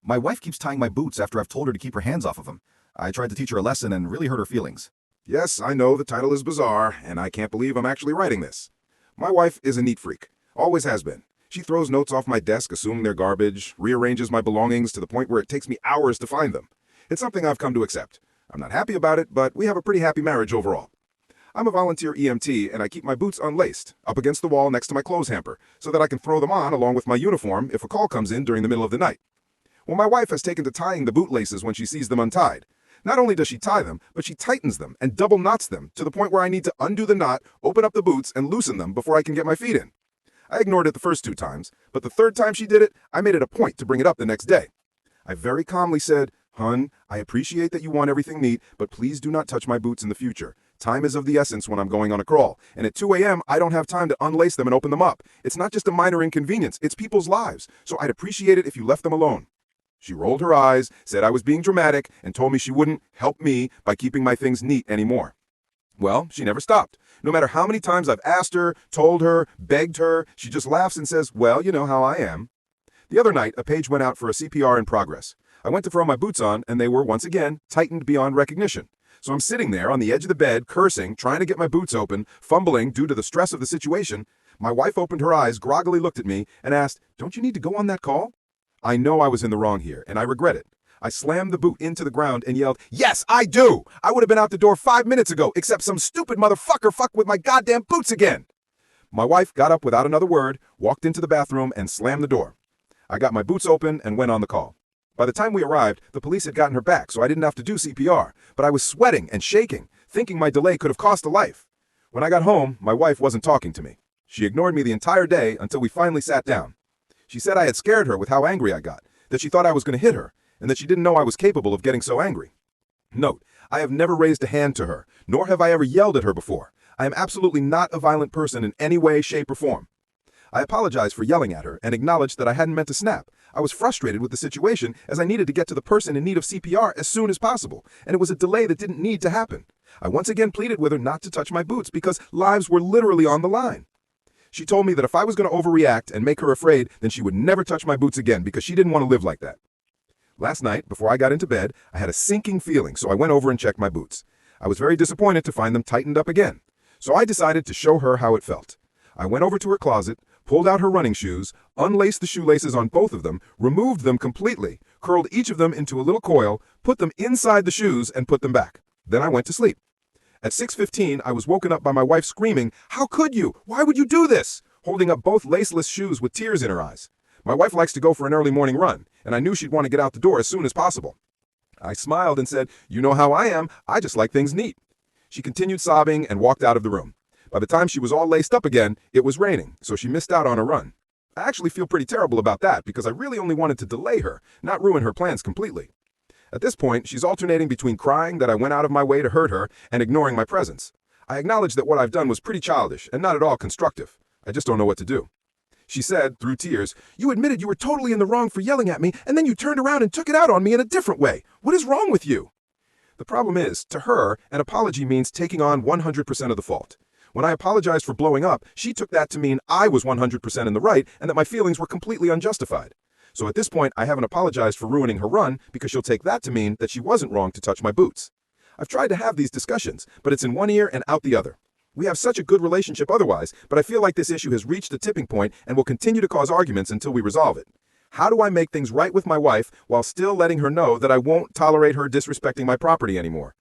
My wife keeps tying my boots after I've told her to keep her hands off of them. I tried to teach her a lesson and really hurt her feelings. Yes, I know the title is bizarre, and I can't believe I'm actually writing this. My wife is a neat freak. Always has been. She throws notes off my desk assuming they're garbage, rearranges my belongings to the point where it takes me hours to find them. It's something I've come to accept. I'm not happy about it, but we have a pretty happy marriage overall. I'm a volunteer EMT, and I keep my boots unlaced, up against the wall next to my clothes hamper, so that I can throw them on along with my uniform if a call comes in during the middle of the night. Well, my wife has taken to tying the boot laces when she sees them untied. Not only does she tie them, but she tightens them and double knots them to the point where I need to undo the knot, open up the boots, and loosen them before I can get my feet in. I ignored it the first 2 times, but the 3rd time she did it, I made it a point to bring it up the next day. I very calmly said, "Hun, I appreciate that you want everything neat, but please do not touch my boots in the future. Time is of the essence when I'm going on a crawl, and at 2 a.m. I don't have time to unlace them and open them up. It's not just a minor inconvenience, it's people's lives, so I'd appreciate it if you left them alone." She rolled her eyes, said I was being dramatic, and told me she wouldn't help me by keeping my things neat anymore. Well, she never stopped. No matter how many times I've asked her, told her, begged her, she just laughs and says, "Well, you know how I am." The other night, a page went out for a CPR in progress. I went to throw my boots on, and they were, once again, tightened beyond recognition. So I'm sitting there on the edge of the bed, cursing, trying to get my boots open, fumbling due to the stress of the situation. My wife opened her eyes, groggily looked at me, and asked, "Don't you need to go on that call?" I know I was in the wrong here, and I regret it. I slammed the boot into the ground and yelled, "Yes, I do! I would have been out the door 5 minutes ago, except some stupid motherfucker fucked with my goddamn boots again!" My wife got up without another word, walked into the bathroom, and slammed the door. I got my boots open and went on the call. By the time we arrived, the police had gotten her back, so I didn't have to do CPR, but I was sweating and shaking, thinking my delay could have cost a life. When I got home, my wife wasn't talking to me. She ignored me the entire day until we finally sat down. She said I had scared her with how angry I got, that she thought I was going to hit her, and that she didn't know I was capable of getting so angry. Note, I have never raised a hand to her, nor have I ever yelled at her before. I am absolutely not a violent person in any way, shape, or form. I apologized for yelling at her and acknowledged that I hadn't meant to snap. I was frustrated with the situation as I needed to get to the person in need of CPR as soon as possible, and it was a delay that didn't need to happen. I once again pleaded with her not to touch my boots because lives were literally on the line. She told me that if I was going to overreact and make her afraid, then she would never touch my boots again because she didn't want to live like that. Last night, before I got into bed, I had a sinking feeling, so I went over and checked my boots. I was very disappointed to find them tightened up again, so I decided to show her how it felt. I went over to her closet, pulled out her running shoes, unlaced the shoelaces on both of them, removed them completely, curled each of them into a little coil, put them inside the shoes, and put them back. Then I went to sleep. At 6:15, I was woken up by my wife screaming, "How could you? Why would you do this?" holding up both laceless shoes with tears in her eyes. My wife likes to go for an early morning run, and I knew she'd want to get out the door as soon as possible. I smiled and said, "You know how I am. I just like things neat." She continued sobbing and walked out of the room. By the time she was all laced up again, it was raining, so she missed out on her run. I actually feel pretty terrible about that because I really only wanted to delay her, not ruin her plans completely. At this point, she's alternating between crying that I went out of my way to hurt her and ignoring my presence. I acknowledge that what I've done was pretty childish and not at all constructive. I just don't know what to do. She said, through tears, "You admitted you were totally in the wrong for yelling at me, and then you turned around and took it out on me in a different way. What is wrong with you?" The problem is, to her, an apology means taking on 100% of the fault. When I apologized for blowing up, she took that to mean I was 100% in the right and that my feelings were completely unjustified. So at this point, I haven't apologized for ruining her run because she'll take that to mean that she wasn't wrong to touch my boots. I've tried to have these discussions, but it's in one ear and out the other. We have such a good relationship otherwise, but I feel like this issue has reached a tipping point and will continue to cause arguments until we resolve it. How do I make things right with my wife while still letting her know that I won't tolerate her disrespecting my property anymore?